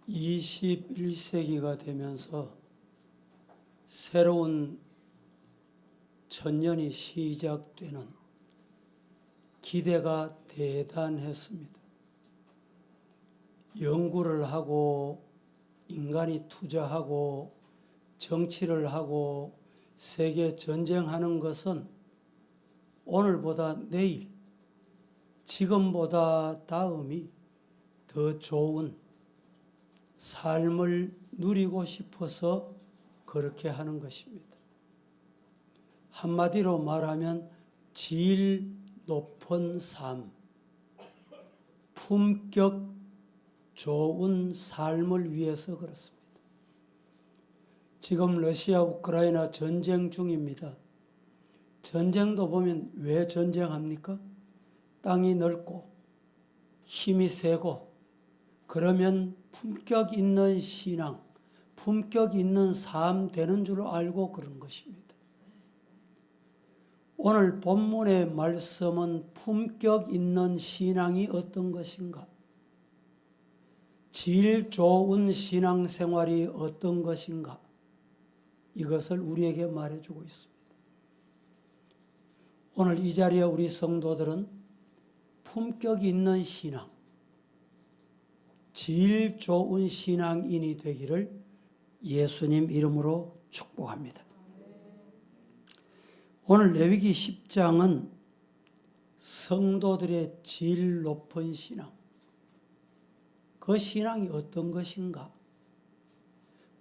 21세기가 되면서 새로운 천년이 시작되는 기대가 대단했습니다. 연구를 하고 인간이 투자하고 정치를 하고 세계 전쟁하는 것은 오늘보다 내일, 지금보다 다음이 더 좋은 삶을 누리고 싶어서 그렇게 하는 것입니다. 한마디로 말하면 질 높은 삶, 품격 좋은 삶을 위해서 그렇습니다. 지금 러시아 우크라이나 전쟁 중입니다. 전쟁도 보면 왜 전쟁합니까? 땅이 넓고 힘이 세고 그러면 품격 있는 신앙, 품격 있는 삶 되는 줄 알고 그런 것입니다. 오늘 본문의 말씀은 품격 있는 신앙이 어떤 것인가? 질 좋은 신앙생활이 어떤 것인가? 이것을 우리에게 말해주고 있습니다. 오늘 이 자리에 우리 성도들은 품격 있는 신앙, 질 좋은 신앙인이 되기를 예수님 이름으로 축복합니다. 오늘 레위기 10장은 성도들의 질 높은 신앙, 그 신앙이 어떤 것인가?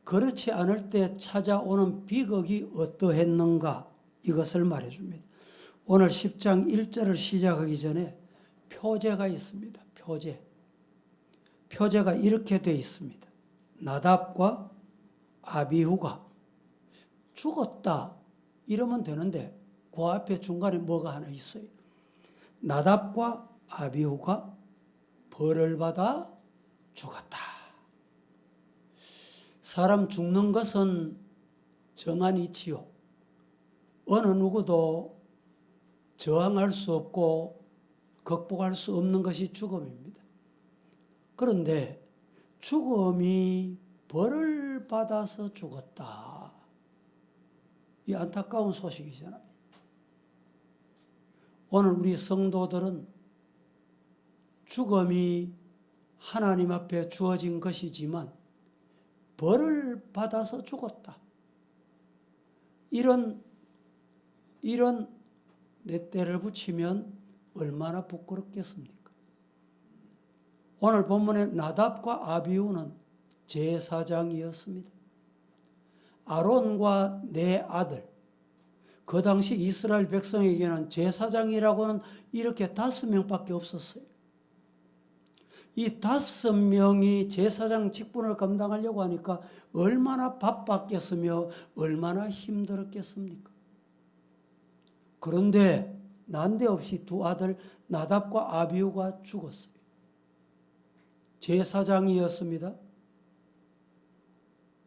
그렇지 않을 때 찾아오는 비극이 어떠했는가? 이것을 말해줍니다. 오늘 10장 1절을 시작하기 전에 표제가 있습니다. 표제가 이렇게 되어 있습니다. 나답과 아비후가 죽었다 이러면 되는데 그 앞에 중간에 뭐가 하나 있어요. 나답과 아비후가 벌을 받아 죽었다. 사람 죽는 것은 정한 이치요. 어느 누구도 저항할 수 없고 극복할 수 없는 것이 죽음입니다. 그런데 죽음이 벌을 받아서 죽었다. 이 안타까운 소식이잖아요. 오늘 우리 성도들은 죽음이 하나님 앞에 주어진 것이지만 벌을 받아서 죽었다. 이런 렛대를 붙이면 얼마나 부끄럽겠습니까? 오늘 본문의 나답과 아비후는 제사장이었습니다. 아론과 네 아들, 그 당시 이스라엘 백성에게는 제사장이라고는 이렇게 5명밖에 없었어요. 이 5명이 제사장 직분을 감당하려고 하니까 얼마나 바빴겠으며 얼마나 힘들었겠습니까? 그런데 난데없이 두 아들 나답과 아비후가 죽었어요. 제사장이었습니다.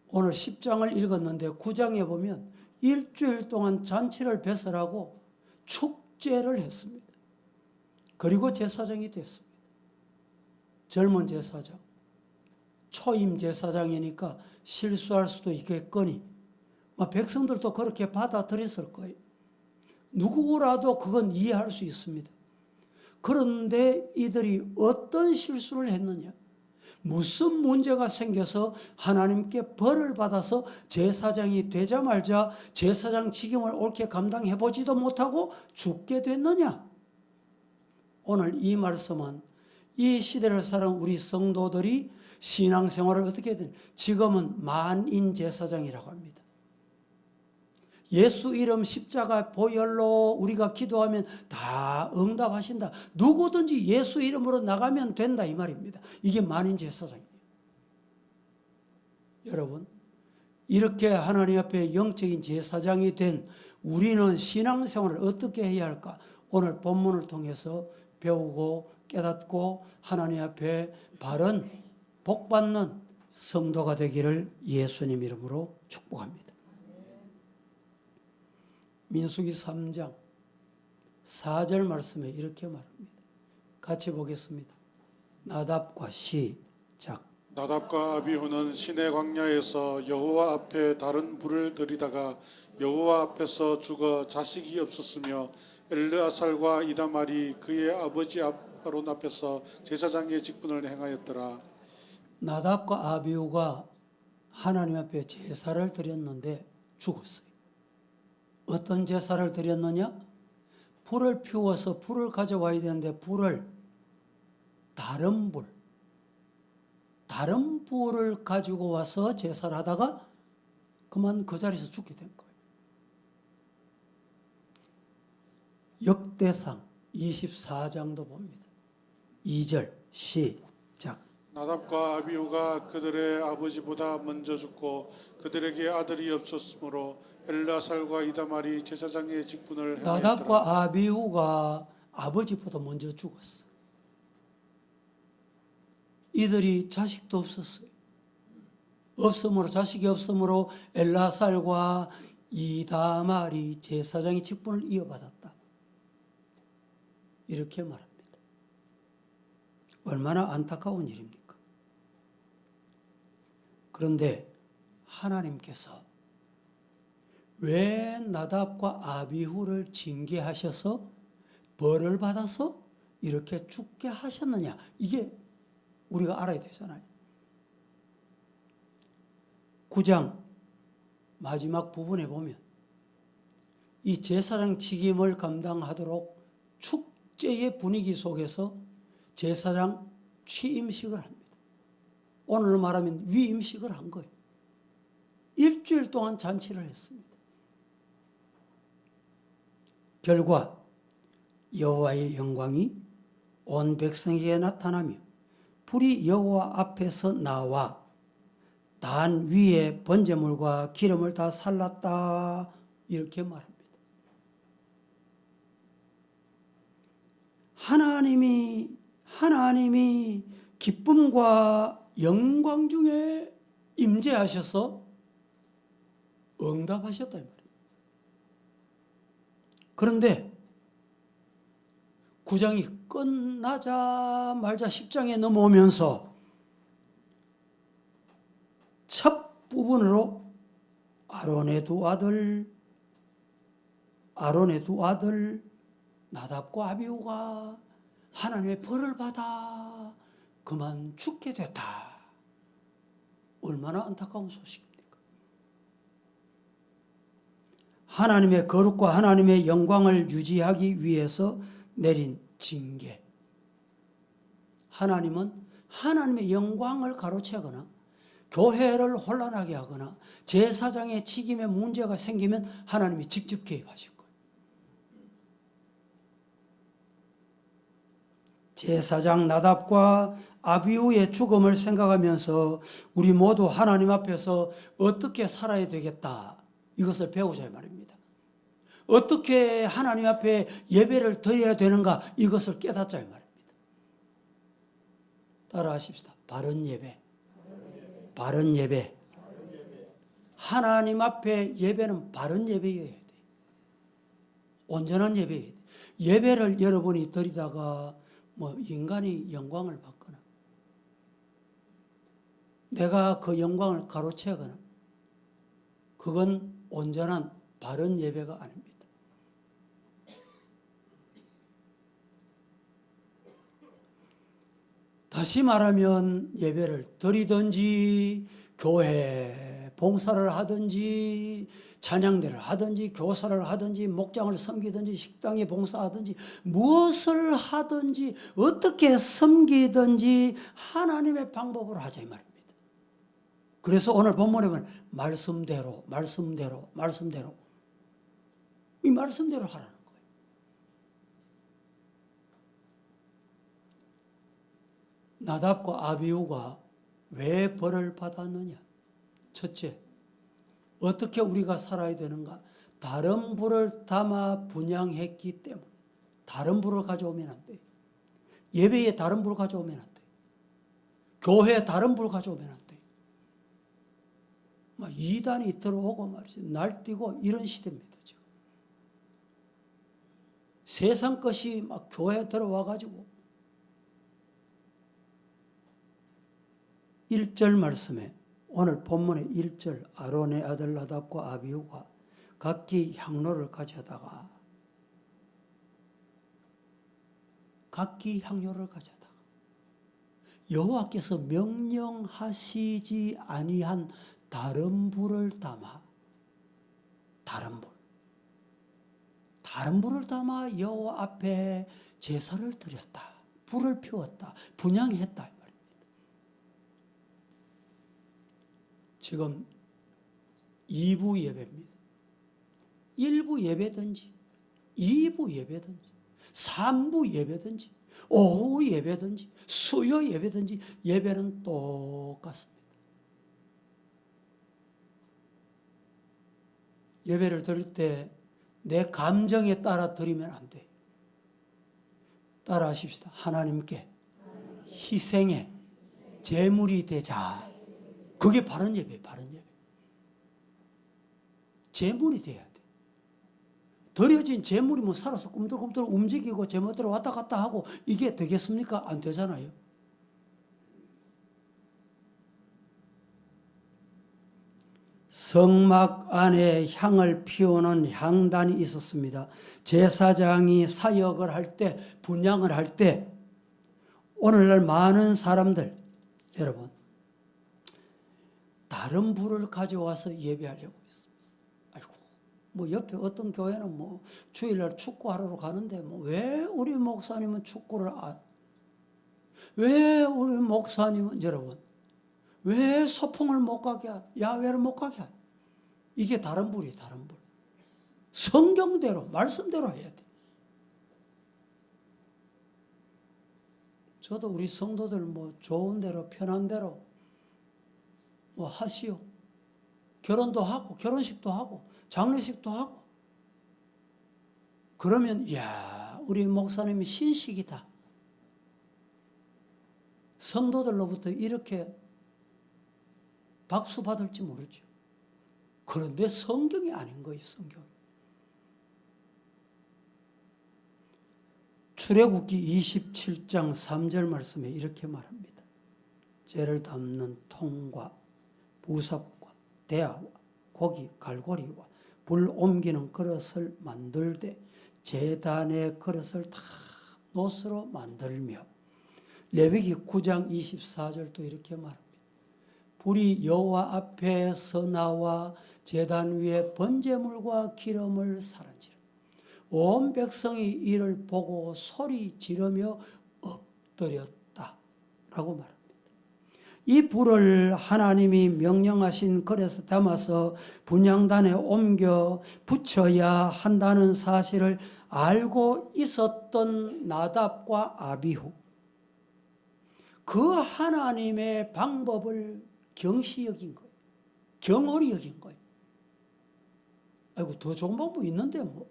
오늘 10장을 읽었는데 9장에 보면 일주일 동안 잔치를 배설하고 축제를 했습니다. 그리고 제사장이 됐습니다. 젊은 제사장, 초임 제사장이니까 실수할 수도 있겠거니 백성들도 그렇게 받아들였을 거예요. 누구라도 그건 이해할 수 있습니다. 그런데 이들이 어떤 실수를 했느냐? 무슨 문제가 생겨서 하나님께 벌을 받아서 제사장이 되자마자 제사장 직임을 옳게 감당해보지도 못하고 죽게 됐느냐? 오늘 이 말씀은 이 시대를 사는 우리 성도들이 신앙생활을 어떻게 하든 지금은 만인 제사장이라고 합니다. 예수 이름 십자가 보혈로 우리가 기도하면 다 응답하신다. 누구든지 예수 이름으로 나가면 된다 이 말입니다. 이게 만인 제사장이에요. 여러분, 이렇게 하나님 앞에 영적인 제사장이 된 우리는 신앙생활을 어떻게 해야 할까? 오늘 본문을 통해서 배우고 깨닫고 하나님 앞에 바른 복받는 성도가 되기를 예수님 이름으로 축복합니다. 민수기 3장 4절 말씀에 이렇게 말합니다. 같이 보겠습니다. 나답과 시작. 나답과 아비후는 시내 광야에서 여호와 앞에 다른 불을 들이다가 여호와 앞에서 죽어 자식이 없었으며 엘르아살과 이다말이 그의 아버지 아론 앞에서 제사장의 직분을 행하였더라. 나답과 아비후가 하나님 앞에 제사를 드렸는데 죽었어요. 어떤 제사를 드렸느냐? 불을 피워서 불을 가져와야 되는데 불을 다른 불을 가지고 와서 제사를 하다가 그만 그 자리에서 죽게 된 거예요. 역대상 24장도 봅니다. 2절 시작. 나답과 아비후가 그들의 아버지보다 먼저 죽고 그들에게 아들이 없었으므로 엘르아살과 이다말이 제사장의 직분을 행하였더라. 나답과 아비후가 아버지보다 먼저 죽었어. 이들이 자식도 없었어요. 자식이 없으므로 엘라살과 이다말이 제사장의 직분을 이어받았다. 이렇게 말합니다. 얼마나 안타까운 일입니까? 그런데 하나님께서 왜 나답과 아비후를 징계하셔서 벌을 받아서 이렇게 죽게 하셨느냐? 이게 우리가 알아야 되잖아요. 9장 마지막 부분에 보면 이 제사장 책임을 감당하도록 축제의 분위기 속에서 제사장 취임식을 합니다. 오늘 말하면 위임식을 한 거예요. 일주일 동안 잔치를 했습니다. 결과 여호와의 영광이 온 백성에게 나타나며 불이 여호와 앞에서 나와 단 위에 번제물과 기름을 다 살랐다. 이렇게 말합니다. 하나님이 기쁨과 영광 중에 임재하셔서 응답하셨다 이 말이에요. 그런데 9장이 끝나자마자 10장에 넘어오면서 첫 부분으로 아론의 두 아들 나답과 아비후가 하나님의 벌을 받아 그만 죽게 됐다. 얼마나 안타까운 소식입니까? 하나님의 거룩과 하나님의 영광을 유지하기 위해서 내린 징계. 하나님은 하나님의 영광을 가로채거나 교회를 혼란하게 하거나 제사장의 책임에 문제가 생기면 하나님이 직접 개입하실 거예요. 제사장 나답과 아비후의 죽음을 생각하면서 우리 모두 하나님 앞에서 어떻게 살아야 되겠다. 이것을 배우자 이 말입니다. 어떻게 하나님 앞에 예배를 드려야 되는가 이것을 깨닫자 이 말입니다. 따라하십시다. 바른 예배. 바른 예배. 하나님 앞에 예배는 바른 예배여야 돼. 온전한 예배여야 돼. 예배를 여러분이 드리다가 인간이 영광을 받거나 내가 그 영광을 가로채거나 그건 온전한 바른 예배가 아닙니다. 다시 말하면 예배를 드리든지 교회 봉사를 하든지 찬양대를 하든지 교사를 하든지 목장을 섬기든지 식당에 봉사하든지 무엇을 하든지 어떻게 섬기든지 하나님의 방법으로 하자 이 말입니다. 그래서 오늘 본문에 보면 말씀대로 이 말씀대로 하라는 거예요. 나답과 아비후가 왜 벌을 받았느냐? 첫째, 어떻게 우리가 살아야 되는가? 다른 불을 담아 분향했기 때문에 다른 불을 가져오면 안 돼요. 예배에 다른 불을 가져오면 안 돼요. 교회에 다른 불을 가져오면 안 돼요. 막 이단이 들어오고 말이죠. 날뛰고 이런 시대입니다. 지금. 세상 것이 막 교회에 들어와 가지고 1절 말씀에 오늘 본문의 1절 아론의 아들 나답과 아비후가 각기 향로를 가져다가 여호와께서 명령하시지 아니한 다른 불을 담아 여호와 앞에 제사를 드렸다. 불을 피웠다. 분향했다 이 말입니다. 지금 2부 예배입니다. 1부 예배든지 2부 예배든지 3부 예배든지 오후 예배든지 수요 예배든지 예배는 똑같습니다. 예배를 드릴 때 내 감정에 따라 드리면 안 돼요. 따라 하십시다. 하나님께 희생의 제물이 되자. 그게 바른 예배예요. 바른 예배. 제물이 돼야 돼. 드려진 제물이 뭐 살아서 꿈틀꿈틀 움직이고 제멋대로 왔다 갔다 하고 이게 되겠습니까? 안 되잖아요. 성막 안에 향을 피우는 향단이 있었습니다. 제사장이 사역을 할 때, 분향을 할 때 오늘날 많은 사람들 여러분 다른 불을 가져와서 예배하려고 있어요. 아이고, 뭐 옆에 어떤 교회는 뭐 주일날 축구하러 가는데 뭐 왜 우리 목사님은 축구를 왜 우리 목사님은 여러분 왜 소풍을 못 가게 야외를 못 가게 이게 다른 불이에요. 다른 불. 성경대로 말씀대로 해야 돼. 저도 우리 성도들 뭐 좋은 대로 편한 대로 뭐 하시오. 결혼도 하고 결혼식도 하고 장례식도 하고 그러면 이야 우리 목사님이 신식이다. 성도들로부터 이렇게 박수 받을지 모르죠. 그런데 성경이 아닌 거예요. 성경. 출애굽기 27장 3절 말씀에 이렇게 말합니다. 죄를 담는 통과 부삽과 대야와 고기 갈고리와 불 옮기는 그릇을 만들되 제단의 그릇을 다 노스로 만들며 레위기 9장 24절도 이렇게 말합니다. 불이 여호와 앞에서 나와 제단 위에 번제물과 기름을 사른지라. 온 백성이 이를 보고 소리 지르며 엎드렸다 라고 말합니다. 이 불을 하나님이 명령하신 그릇에 담아서 분향단에 옮겨 붙여야 한다는 사실을 알고 있었던 나답과 아비후, 그 하나님의 방법을 경시 여긴 거예요. 경홀히 여긴 거예요. 아이고 더 좋은 방법이 있는데 뭐.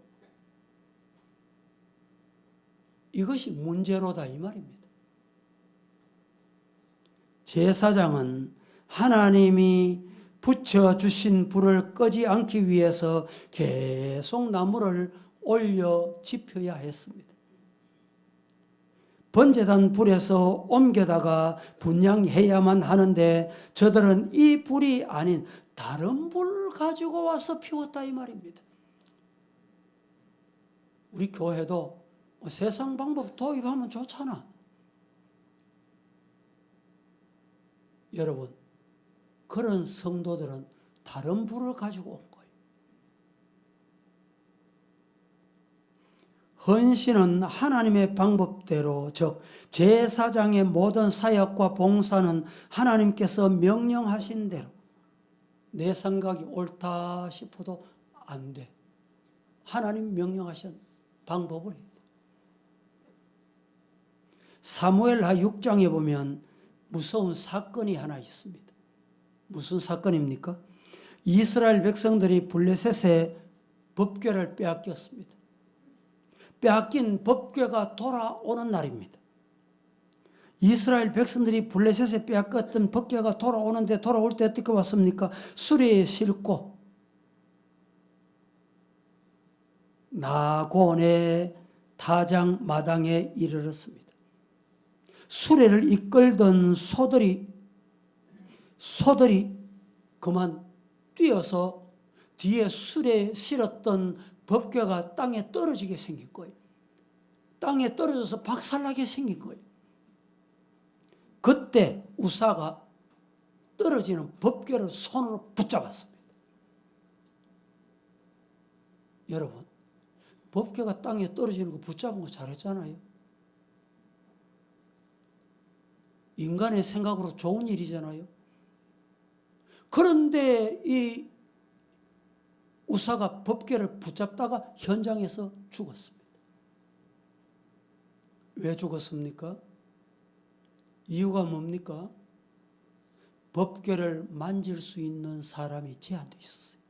이것이 문제로다 이 말입니다. 제사장은 하나님이 붙여주신 불을 끄지 않기 위해서 계속 나무를 올려 지펴야 했습니다. 번제단 불에서 옮겨다가 분향해야만 하는데 저들은 이 불이 아닌 다른 불 가지고 와서 피웠다 이 말입니다. 우리 교회도 뭐 세상 방법 도입하면 좋잖아. 여러분, 그런 성도들은 다른 불을 가지고 온 거예요. 헌신은 하나님의 방법대로, 즉 제사장의 모든 사역과 봉사는 하나님께서 명령하신 대로, 내 생각이 옳다 싶어도 안 돼. 하나님 명령하신 방법을 해야 돼. 사무엘하 6장에 보면 무서운 사건이 하나 있습니다. 무슨 사건입니까? 이스라엘 백성들이 블레셋의 법궤를 빼앗겼습니다. 빼앗긴 법궤가 돌아오는 날입니다. 이스라엘 백성들이 블레셋에 빼앗겼던 법궤가 돌아오는데 돌아올 때 어떻게 왔습니까? 수레에 싣고 나곤의 타장 마당에 이르렀습니다. 수레를 이끌던 소들이 소들이 그만 뛰어서 뒤에 술에 실었던 법궤가 땅에 떨어지게 생긴 거예요. 땅에 떨어져서 박살나게 생긴 거예요. 그때 우사가 떨어지는 법궤를 손으로 붙잡았습니다. 여러분, 법궤가 땅에 떨어지는 거 붙잡은 거 잘했잖아요. 인간의 생각으로 좋은 일이잖아요. 그런데 이 우사가 법궤를 붙잡다가 현장에서 죽었습니다. 왜 죽었습니까? 이유가 뭡니까? 법궤를 만질 수 있는 사람이 제한되어 있었어요.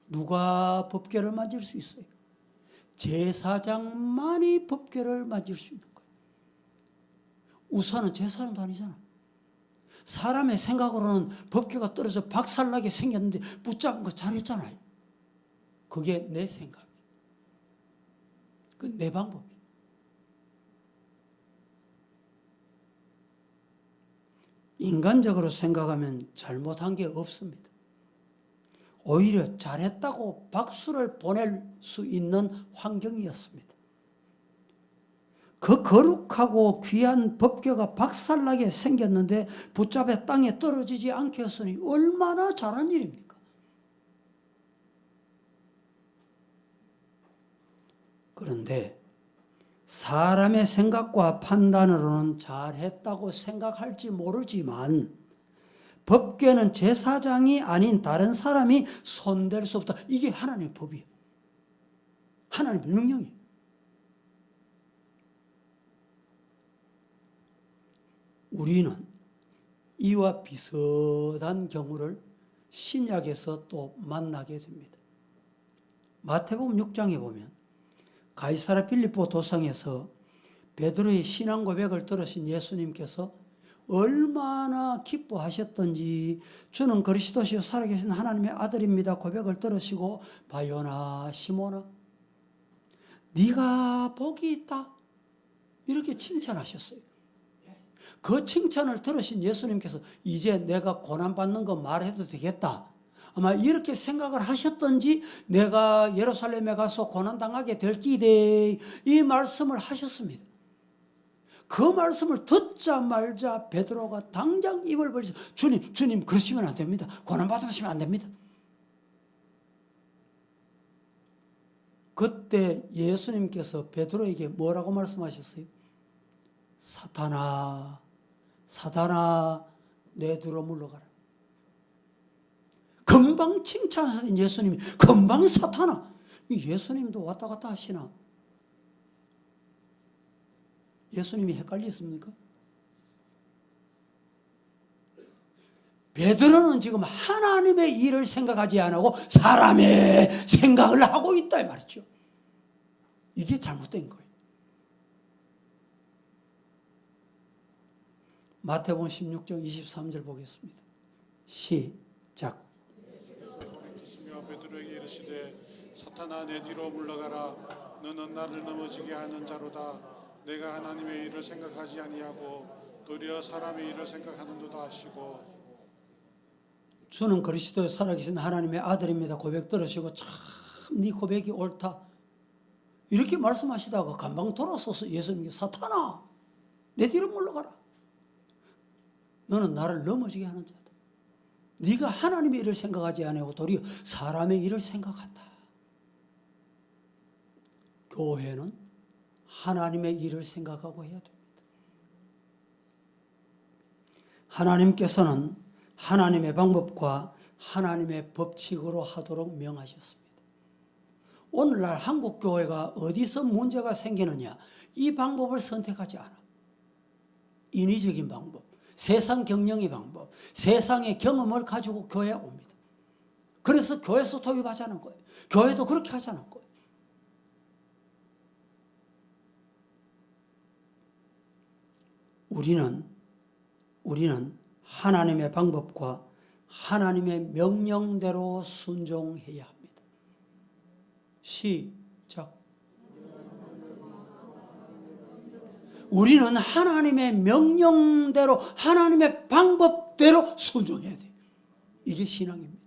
누가 법궤를 만질 수 있어요? 제사장만이 법궤를 만질 수 있는 거예요. 우사는 제사장도 아니잖아. 사람의 생각으로는 법궤가 떨어져 박살나게 생겼는데 붙잡은 거 잘했잖아요. 그게 내 생각. 그 내 방법이에요. 인간적으로 생각하면 잘못한 게 없습니다. 오히려 잘했다고 박수를 보낼 수 있는 환경이었습니다. 그 거룩하고 귀한 법궤가 박살나게 생겼는데 붙잡아 땅에 떨어지지 않게 했으니 얼마나 잘한 일입니까? 그런데 사람의 생각과 판단으로는 잘했다고 생각할지 모르지만 법궤는 제사장이 아닌 다른 사람이 손댈 수 없다. 이게 하나님의 법이에요. 하나님의 명령이에요. 우리는 이와 비슷한 경우를 신약에서 또 만나게 됩니다. 마태복음 6장에 보면 가이사랴 빌립보 도상에서 베드로의 신앙 고백을 들으신 예수님께서 얼마나 기뻐하셨던지 주는 그리스도시요 살아계신 하나님의 아들입니다 고백을 들으시고 바요나 시모나 네가 복이 있다 이렇게 칭찬하셨어요. 그 칭찬을 들으신 예수님께서 이제 내가 고난받는 거 말해도 되겠다. 아마 이렇게 생각을 하셨던지 내가 예루살렘에 가서 고난당하게 될 기대 이 말씀을 하셨습니다. 그 말씀을 듣자 말자 베드로가 당장 입을 벌려서 주님 그러시면 안 됩니다. 고난받으시면 안 됩니다. 그때 예수님께서 베드로에게 뭐라고 말씀하셨어요? 사탄아 내 뒤로 물러가라. 금방 칭찬하신 예수님이 금방 사탄아. 예수님도 왔다 갔다 하시나? 예수님이 헷갈리십니까? 베드로는 지금 하나님의 일을 생각하지 않고 사람의 생각을 하고 있다 이 말이죠. 이게 잘못된 거예요. 마태복음 16장 23절 보겠습니다. 시작. 예수께서 베드로에게 이르시되 사탄아 내 뒤로 물러가라. 너는 나를 넘어지게 하는 자로다. 내가 하나님의 일을 생각하지 아니하고 도리어 사람의 일을 생각하는도다 하시고 주는 그리스도의 살아계신 하나님의 아들입니다 고백 들으시고 참 네 고백이 옳다 이렇게 말씀하시다가 금방 돌아서서 예수님께 사탄아 내 뒤로 물러가라. 너는 나를 넘어지게 하는 자다. 네가 하나님의 일을 생각하지 아니하고 도리어 사람의 일을 생각한다. 교회는 하나님의 일을 생각하고 해야 됩니다. 하나님께서는 하나님의 방법과 하나님의 법칙으로 하도록 명하셨습니다. 오늘날 한국 교회가 어디서 문제가 생기느냐? 이 방법을 선택하지 않아. 인위적인 방법, 세상 경영의 방법, 세상의 경험을 가지고 교회에 옵니다. 그래서 교회에서 도입하자는 거예요. 교회도 그렇게 하자는 거예요. 우리는 하나님의 방법과 하나님의 명령대로 순종해야 합니다. 시작. 우리는 하나님의 명령대로 하나님의 방법 방법대로 순종해야 돼. 이게 신앙입니다.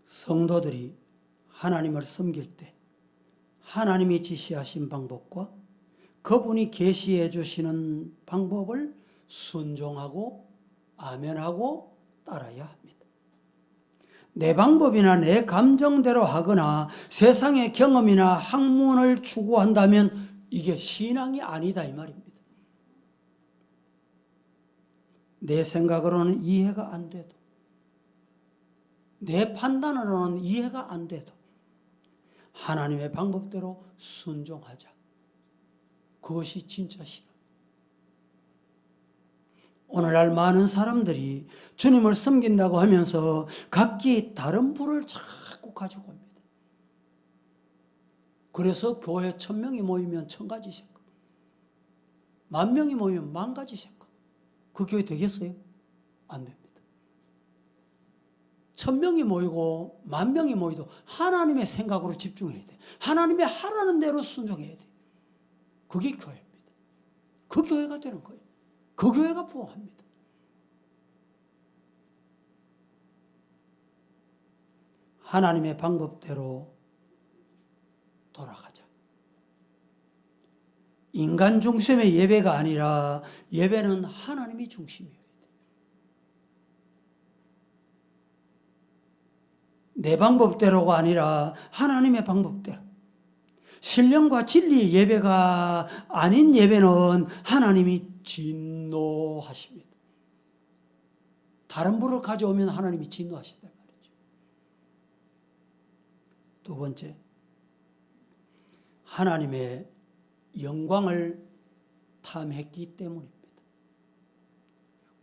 성도들이 하나님을 섬길 때 하나님이 지시하신 방법과 그분이 계시해 주시는 방법을 순종하고 아멘하고 따라야 합니다. 내 방법이나 내 감정대로 하거나 세상의 경험이나 학문을 추구한다면 이게 신앙이 아니다 이 말입니다. 내 생각으로는 이해가 안 돼도, 내 판단으로는 이해가 안 돼도 하나님의 방법대로 순종하자. 그것이 진짜 신앙. 오늘날 많은 사람들이 주님을 섬긴다고 하면서 각기 다른 불을 자꾸 가지고 옵니다. 그래서 교회 1000명이 모이면 1000가지 생각, 10,000명이 모이면 10,000가지 생각. 그 교회 되겠어요? 안 됩니다. 1000명이 모이고 10,000명이 모이도 하나님의 생각으로 집중해야 돼. 하나님이 하라는 대로 순종해야 돼. 그게 교회입니다. 그 교회가 되는 거예요. 그 교회가 부흥합니다. 하나님의 방법대로 돌아가자. 인간 중심의 예배가 아니라 예배는 하나님이 중심이에요. 내 방법대로가 아니라 하나님의 방법대로. 신령과 진리의 예배가 아닌 예배는 하나님이 진노하십니다. 다른 불을 가져오면 하나님이 진노하신단 말이죠. 두 번째, 하나님의 영광을 탐했기 때문입니다.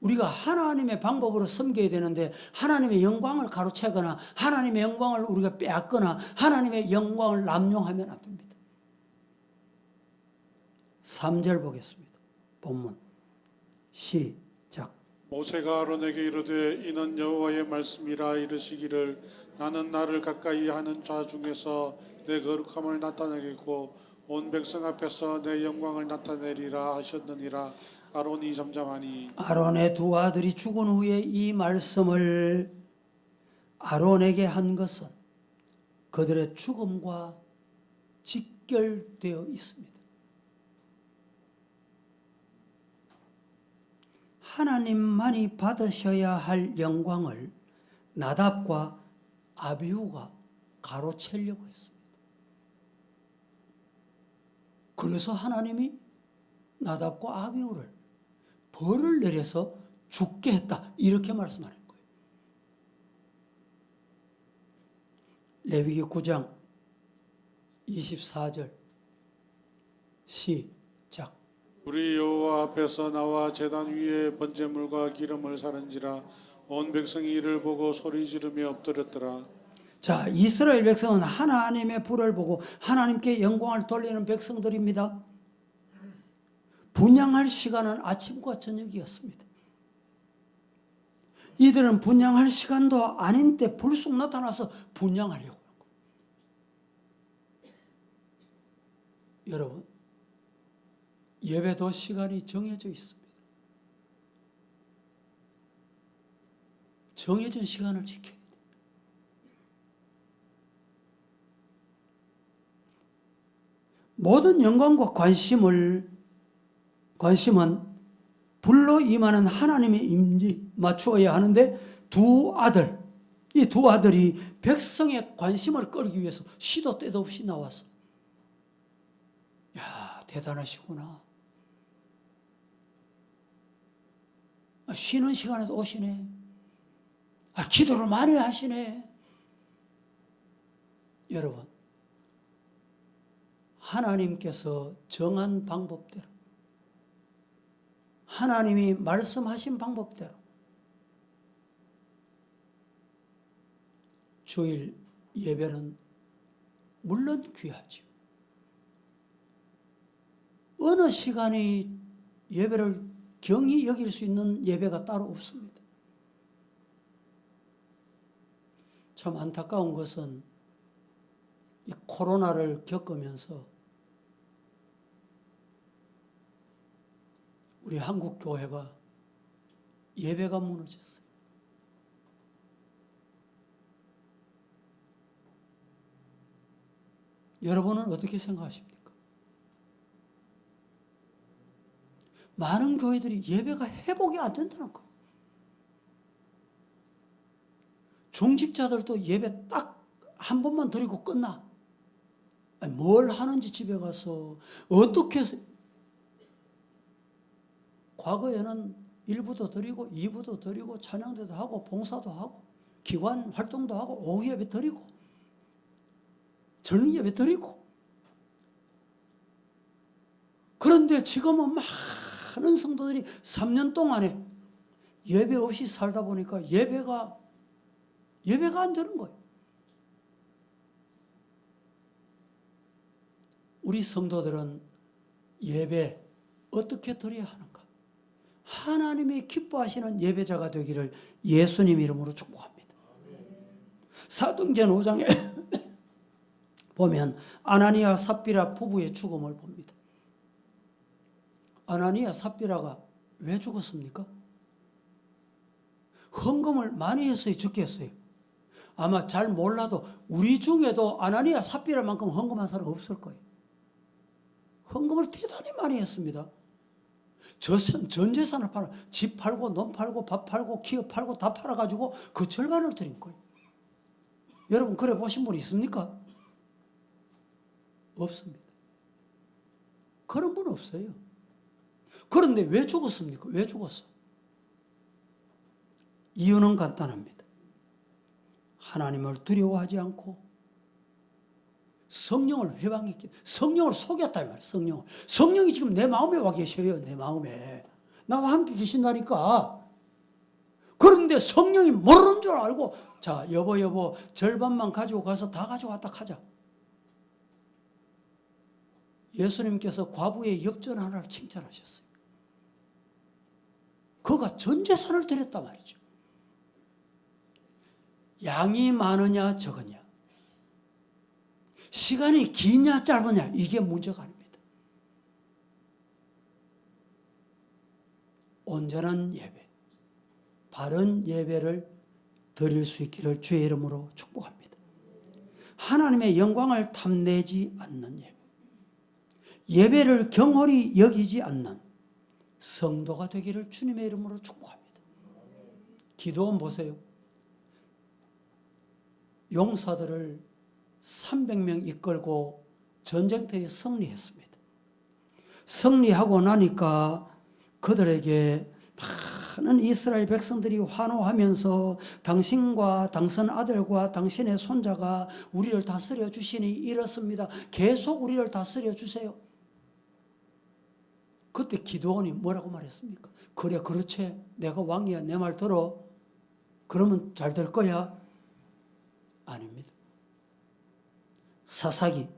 우리가 하나님의 방법으로 섬겨야 되는데 하나님의 영광을 가로채거나 하나님의 영광을 우리가 빼앗거나 하나님의 영광을 남용하면 안 됩니다. 3절 보겠습니다. 본문 시작. 모세가 아론에게 이르되 이는 여호와의 말씀이라 이르시기를 나는 나를 가까이 하는 자 중에서 내 거룩함을 나타내겠고 온 백성 앞에서 내 영광을 나타내리라 하셨느니라. 아론이 잠잠하니. 아론의 두 아들이 죽은 후에 이 말씀을 아론에게 한 것은 그들의 죽음과 직결되어 있습니다. 하나님만이 받으셔야 할 영광을 나답과 아비후가 가로채려고 했습니다. 그래서 하나님이 나답과 아비후를 벌을 내려서 죽게 했다. 이렇게 말씀하는 거예요. 레위기 9장 24절 시작. 우리 여호와 앞에서 나와 제단 위에 번제물과 기름을 사른지라 온 백성이 이를 보고 소리 지르며 엎드렸더라. 자, 이스라엘 백성은 하나님의 불을 보고 하나님께 영광을 돌리는 백성들입니다. 분향할 시간은 아침과 저녁이었습니다. 이들은 분향할 시간도 아닌데 불쑥 나타나서 분향하려고 하는 거예요. 여러분, 예배도 시간이 정해져 있습니다. 정해진 시간을 지켜야 돼요. 모든 영광과 관심은 불로 임하는 하나님의 임재 맞추어야 하는데 이 두 아들이 백성의 관심을 끌기 위해서 시도 때도 없이 나왔어. 야, 대단하시구나. 쉬는 시간에도 오시네. 기도를 많이 하시네. 여러분, 하나님께서 정한 방법대로, 하나님이 말씀하신 방법대로 주일 예배는 물론 귀하죠. 어느 시간이 예배를 경히 여길 수 있는 예배가 따로 없습니다. 참 안타까운 것은 이 코로나를 겪으면서 우리 한국 교회가 예배가 무너졌어요. 여러분은 어떻게 생각하십니까? 많은 교회들이 예배가 회복이 안 된다는 거예요. 중직자들도 예배 딱 한 번만 드리고 끝나. 아니, 뭘 하는지 집에 가서 어떻게 해서 과거에는 1부도 드리고 2부도 드리고 찬양대도 하고 봉사도 하고 기관 활동도 하고 오후 예배 드리고 저녁 예배 드리고 그런데 지금은 많은 성도들이 3년 동안에 예배 없이 살다 보니까 예배가 안 되는 거예요. 우리 성도들은 예배 어떻게 드려야 하는가? 하나님이 기뻐하시는 예배자가 되기를 예수님 이름으로 축복합니다. 사도행전 5장에 보면 아나니아 삽비라 부부의 죽음을 봅니다. 아나니아 삽비라가 왜 죽었습니까? 헌금을 많이 해서 죽겠어요. 아마 잘 몰라도 우리 중에도 아나니아 삽비라만큼 헌금한 사람 없을 거예요. 헌금을 대단히 많이 했습니다. 전 재산을 팔아 집 팔고 논 팔고 밥 팔고 기업 팔고 다 팔아가지고 그 절반을 드린 거예요. 여러분 그래 보신 분 있습니까? 없습니다. 그런 분 없어요. 그런데 왜 죽었습니까? 왜 죽었어? 이유는 간단합니다. 하나님을 두려워하지 않고 성령을 회방했기, 성령을 속였다 이 말이에요. 성령이 지금 내 마음에 와 계셔요. 내 마음에 나와 함께 계신다니까. 그런데 성령이 모르는 줄 알고 자 여보 절반만 가지고 가서 다 가져왔다 하자. 예수님께서 과부의 엽전 하나를 칭찬하셨어요. 그가 전 재산을 드렸단 말이죠. 양이 많으냐 적으냐, 시간이 기냐 짧으냐 이게 문제가 아닙니다. 온전한 예배, 바른 예배를 드릴 수 있기를 주의 이름으로 축복합니다. 하나님의 영광을 탐내지 않는 예배, 예배를 경홀히 여기지 않는 성도가 되기를 주님의 이름으로 축복합니다. 기도원 보세요. 용사들을 300명 이끌고 전쟁터에 승리했습니다. 승리하고 나니까 그들에게 많은 이스라엘 백성들이 환호하면서 당신과 당신 아들과 당신의 손자가 우리를 다스려 주시니 이렇습니다. 계속 우리를 다스려 주세요. 그때 기드온이 뭐라고 말했습니까? 그래 그렇지 내가 왕이야 내 말 들어. 그러면 잘 될 거야. 아닙니다. 사사기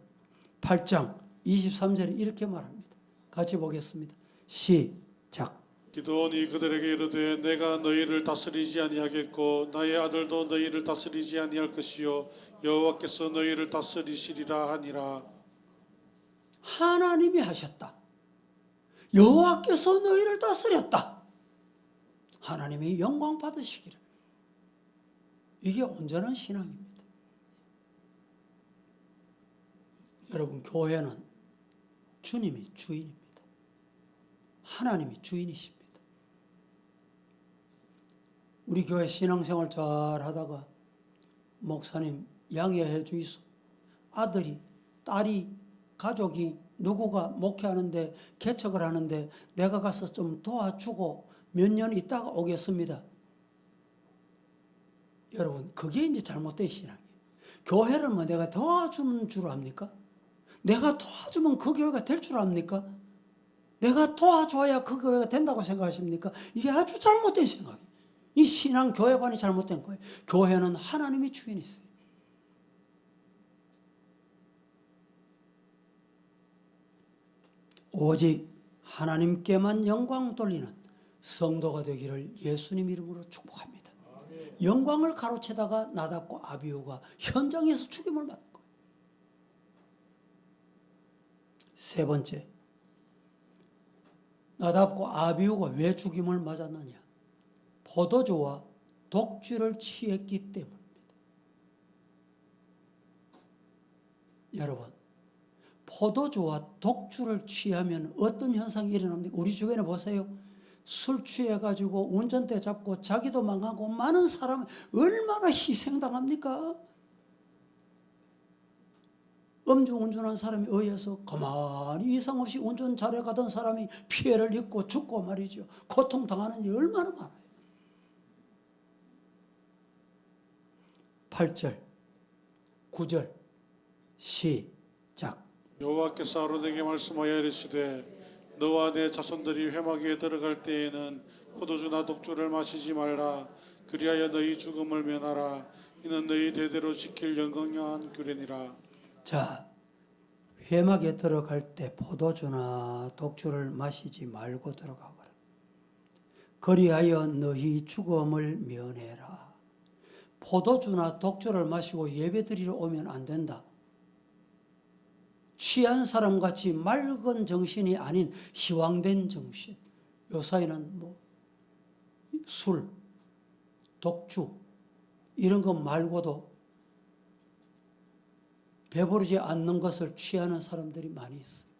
8장 23절에 이렇게 말합니다. 같이 보겠습니다. 시작. 기드온이 그들에게 이르되 내가 너희를 다스리지 아니하겠고 나의 아들도 너희를 다스리지 아니할 것이요 여호와께서 너희를 다스리시리라 하니라. 하나님이 하셨다. 여호와께서 너희를 다스렸다. 하나님이 영광 받으시기를. 이게 온전한 신앙입니다. 여러분 교회는 주님이 주인입니다. 하나님이 주인이십니다. 우리 교회 신앙생활 잘 하다가 목사님 양해해 주이소. 아들이 딸이 가족이 누구가 목회하는데 개척을 하는데 내가 가서 좀 도와주고 몇 년 있다가 오겠습니다. 여러분 그게 이제 잘못된 신앙이에요. 교회를 뭐 내가 도와주는 줄 압니까? 내가 도와주면 그 교회가 될 줄 압니까? 내가 도와줘야 그 교회가 된다고 생각하십니까? 이게 아주 잘못된 생각이에요. 이 신앙 교회관이 잘못된 거예요. 교회는 하나님이 주인이세요. 오직 하나님께만 영광 돌리는 성도가 되기를 예수님 이름으로 축복합니다. 영광을 가로채다가 나답과 아비후가 현장에서 죽임을 맞은 거예요. 세 번째, 나답과 아비후가 왜 죽임을 맞았느냐? 포도주와 독주를 취했기 때문입니다. 여러분, 포도주와 독주를 취하면 어떤 현상이 일어납니까? 우리 주변에 보세요. 술 취해가지고 운전대 잡고 자기도 망하고 많은 사람이 얼마나 희생당합니까? 음주운전한 사람에 의해서 가만히 이상 없이 운전 잘해가던 사람이 피해를 입고 죽고 말이죠. 고통당하는 일이 얼마나 많아요. 8절, 9절 시작. 여호와께서 아론에게 말씀하여 이르시되 너와 내 자손들이 회막에 들어갈 때에는 포도주나 독주를 마시지 말라. 그리하여 너희 죽음을 면하라. 이는 너희 대대로 지킬 영광한 규례니라. 자, 회막에 들어갈 때 포도주나 독주를 마시지 말고 들어가거라. 그리하여 너희 죽음을 면해라. 포도주나 독주를 마시고 예배드리러 오면 안 된다. 취한 사람같이 맑은 정신이 아닌 희왕된 정신. 요사이는 술, 독주 이런 것 말고도 배부르지 않는 것을 취하는 사람들이 많이 있어요.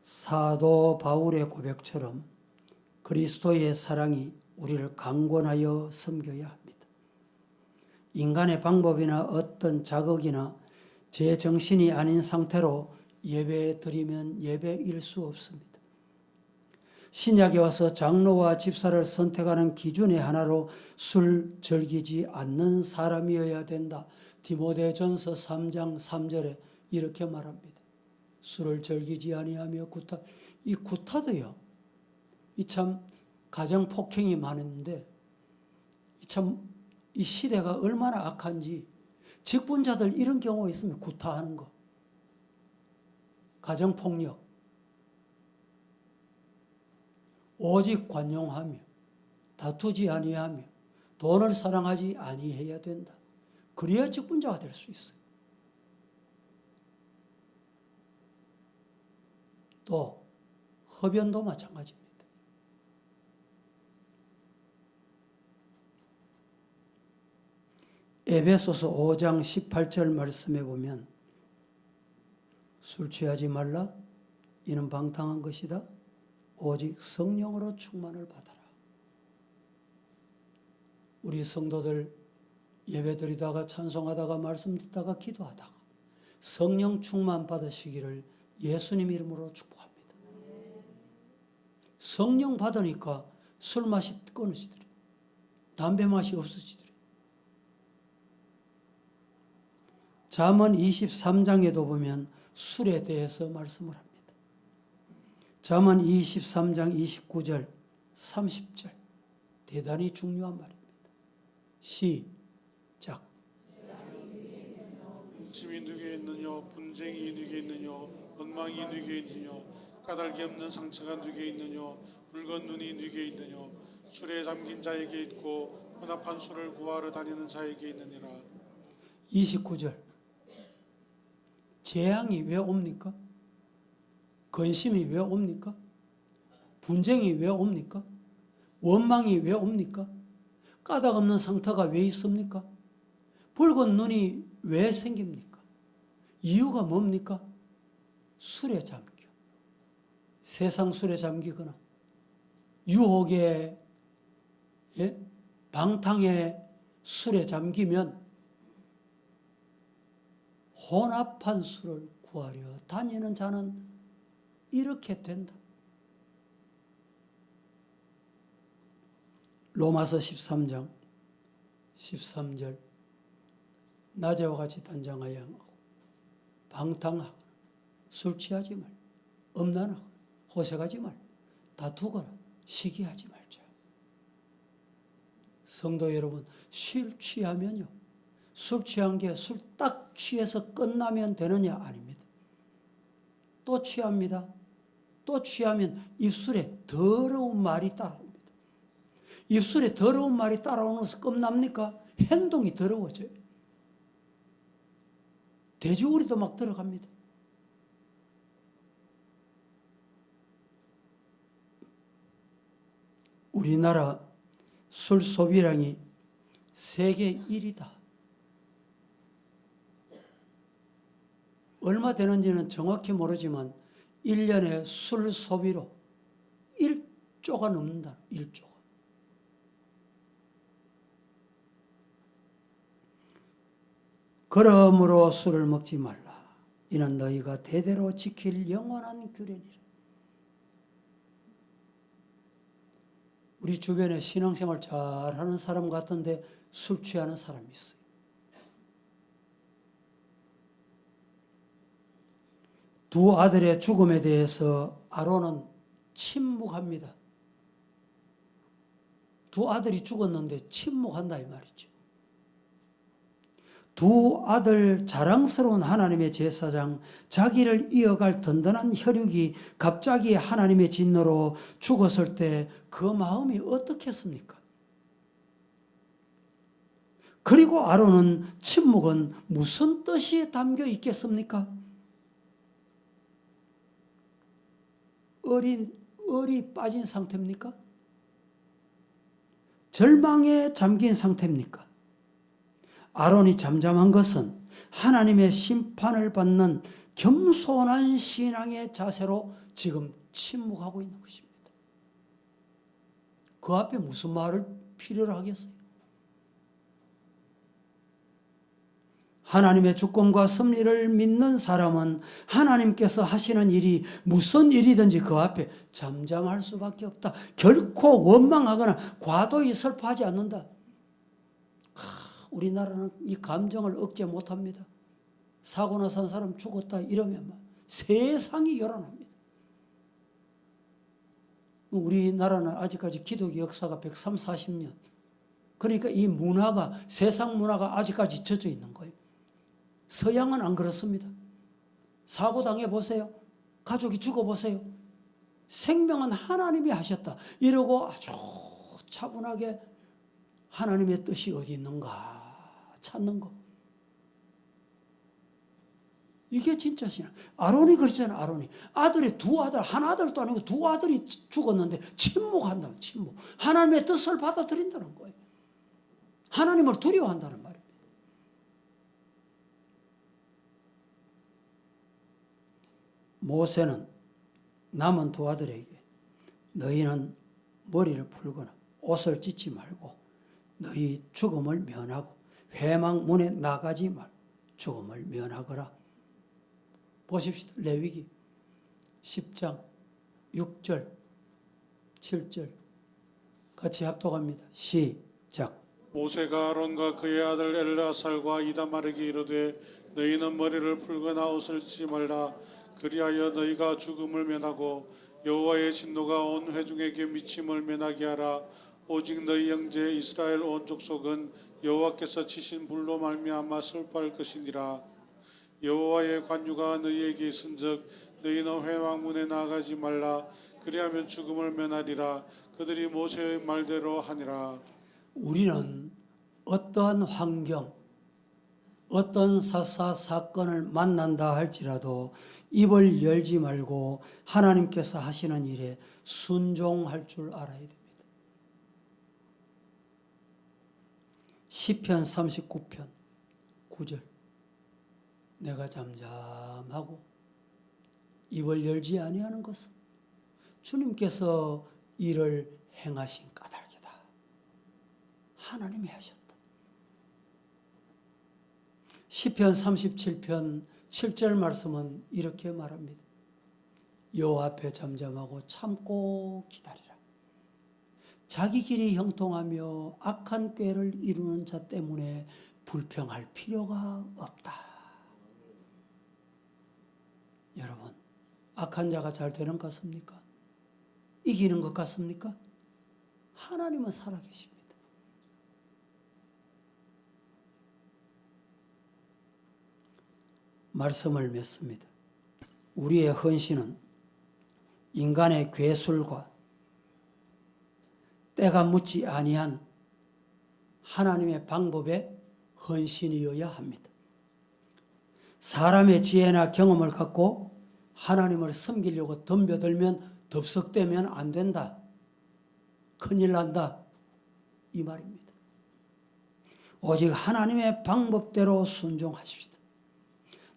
사도 바울의 고백처럼 그리스도의 사랑이 우리를 강권하여 섬겨야 합니다. 인간의 방법이나 어떤 자극이나 제 정신이 아닌 상태로 예배 드리면 예배일 수 없습니다. 신약에 와서 장로와 집사를 선택하는 기준의 하나로 술 즐기지 않는 사람이어야 된다. 디모데전서 3장 3절에 이렇게 말합니다. 술을 즐기지 아니하며 이 구타도요. 이 참 가정 폭행이 많은데 이 시대가 얼마나 악한지 직분자들 이런 경우가 있으면 구타하는 거. 가정 폭력. 오직 관용하며 다투지 아니하며 돈을 사랑하지 아니해야 된다. 그래야 직분자가 될 수 있어요. 또 흡연도 마찬가지입니다. 에베소서 5장 18절 말씀에 보면 술 취하지 말라. 이는 방탕한 것이다. 오직 성령으로 충만을 받아라. 우리 성도들 예배드리다가 찬송하다가 말씀 듣다가 기도하다가 성령 충만 받으시기를 예수님 이름으로 축복합니다. 성령 받으니까 술 맛이 끊어지더래. 담배 맛이 없어지더래. 잠언 23장에도 보면 술에 대해서 말씀을 합니다. 잠언 23장 29절 30절 대단히 중요한 말입니다. 시작. 심이 누게 있느냐, 분쟁이 누게 있느냐, 원망이 누게 있느냐, 까닭이 없는 상처가 누게 있느냐, 붉은 눈이 누게 있느냐, 술에 잠긴 자에게 있고 혼합한 술을 구하러 다니는 자에게 있느니라. 29절 재앙이 왜 옵니까? 근심이 왜 옵니까? 분쟁이 왜 옵니까? 원망이 왜 옵니까? 까닭 없는 상처가 왜 있습니까? 붉은 눈이 왜 생깁니까? 이유가 뭡니까? 술에 잠겨. 세상 술에 잠기거나 유혹의 방탕의 술에 잠기면 혼합한 술을 구하려 다니는 자는 이렇게 된다. 로마서 13장 13절 낮에와 같이 단장하여 하고 방탕하거나 술 취하지 말, 음란하거나 호색하지 말, 다투거나 시기하지 말자. 성도 여러분, 술 취하면요, 술 취한 게 술 딱 취해서 끝나면 되느냐? 아닙니다. 또 취합니다. 또 취하면 입술에 더러운 말이 따라옵니다. 입술에 더러운 말이 따라오면서 끝납니까? 행동이 더러워져요. 돼지우리도 막 들어갑니다. 우리나라 술 소비량이 세계 1위다. 얼마 되는지는 정확히 모르지만 1년에 술 소비로 1조가 넘는다. 1조가. 그러므로 술을 먹지 말라. 이는 너희가 대대로 지킬 영원한 규례니라. 우리 주변에 신앙생활 잘하는 사람 같은데 술 취하는 사람이 있어요. 두 아들의 죽음에 대해서 아론은 침묵합니다. 두 아들이 죽었는데 침묵한다 이 말이죠. 두 아들 자랑스러운 하나님의 제사장, 자기를 이어갈 든든한 혈육이 갑자기 하나님의 진노로 죽었을 때 그 마음이 어떻겠습니까? 그리고 아론은 침묵은 무슨 뜻이 담겨 있겠습니까? 얼이 빠진 상태입니까? 절망에 잠긴 상태입니까? 아론이 잠잠한 것은 하나님의 심판을 받는 겸손한 신앙의 자세로 지금 침묵하고 있는 것입니다. 그 앞에 무슨 말을 필요로 하겠어요? 하나님의 주권과 섭리를 믿는 사람은 하나님께서 하시는 일이 무슨 일이든지 그 앞에 잠잠할 수밖에 없다. 결코 원망하거나 과도히 슬퍼하지 않는다. 우리나라는 이 감정을 억제 못합니다. 사고 나서 한 사람 죽었다 이러면 막 세상이 요란합니다. 우리나라는 아직까지 기독교 역사가 130, 40년. 그러니까 이 문화가, 세상 문화가 아직까지 젖어 있는 거예요. 서양은 안 그렇습니다. 사고 당해보세요. 가족이 죽어보세요. 생명은 하나님이 하셨다. 이러고 아주 차분하게 하나님의 뜻이 어디 있는가 찾는 거. 이게 진짜 신앙. 아론이 그랬잖아. 아론이 아들이 두 아들, 한 아들도 아니고 두 아들이 죽었는데 침묵한다는 침묵. 하나님의 뜻을 받아들인다는 거예요. 하나님을 두려워한다는 말입니다. 모세는 남은 두 아들에게 너희는 머리를 풀거나 옷을 찢지 말고 너희 죽음을 면하고 회막문에 나가지 말고 죽음을 면하거라. 보십시오. 레위기 10장 6절 7절 같이 합독합니다. 시작. 모세가 아론과 그의 아들 엘르아살과 이다말에게 이르되 너희는 머리를 풀거나 옷을 찢지 말라. 그리하여 너희가 죽음을 면하고 여호와의 진노가 온 회중에게 미침을 면하게 하라. 오직 너희 형제 이스라엘 온 족속은 여호와께서 치신 불로 말미암아 슬퍼할 것이니라. 여호와의 관유가 너희에게 있은즉 너희는 회막문에 나아가지 말라. 그리하면 죽음을 면하리라. 그들이 모세의 말대로 하니라. 우리는 어떠한 환경, 어떤 사건을 만난다 할지라도 입을 열지 말고 하나님께서 하시는 일에 순종할 줄 알아야 됩니다. 시편 39편 9절 내가 잠잠하고 입을 열지 아니하는 것은 주님께서 이를 행하신 까닭이다. 하나님이 하셨다. 시편 37편 7절 말씀은 이렇게 말합니다. 여호와 앞에 잠잠하고 참고 기다리라. 자기 길이 형통하며 악한 꾀를 이루는 자 때문에 불평할 필요가 없다. 여러분, 악한 자가 잘 되는 것 같습니까? 이기는 것 같습니까? 하나님은 살아계십니다. 말씀을 맺습니다. 우리의 헌신은 인간의 괴술과 때가 묻지 아니한 하나님의 방법에 헌신이어야 합니다. 사람의 지혜나 경험을 갖고 하나님을 섬기려고 덤벼들면 덥석대면 안 된다. 큰일 난다 이 말입니다. 오직 하나님의 방법대로 순종하십시다.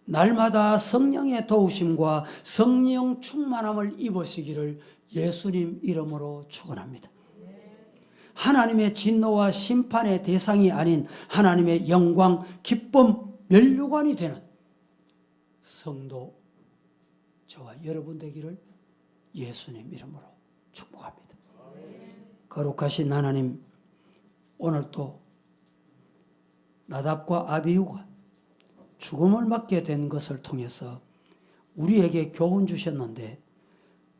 날마다 성령의 도우심과 성령 충만함을 입으시기를 예수님 이름으로 축원합니다. 하나님의 진노와 심판의 대상이 아닌 하나님의 영광, 기쁨, 면류관이 되는 성도 저와 여러분 되기를 예수님 이름으로 축복합니다. 거룩하신 하나님, 오늘 또 나답과 아비후가 죽음을 맞게 된 것을 통해서 우리에게 교훈 주셨는데,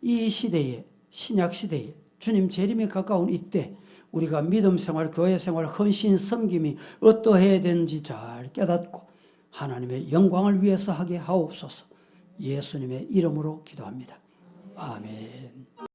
이 시대에, 신약 시대에, 주님 재림이 가까운 이때 우리가 믿음 생활, 교회 생활, 헌신, 섬김이 어떠해야 되는지 잘 깨닫고 하나님의 영광을 위해서 하게 하옵소서. 예수님의 이름으로 기도합니다. 아멘.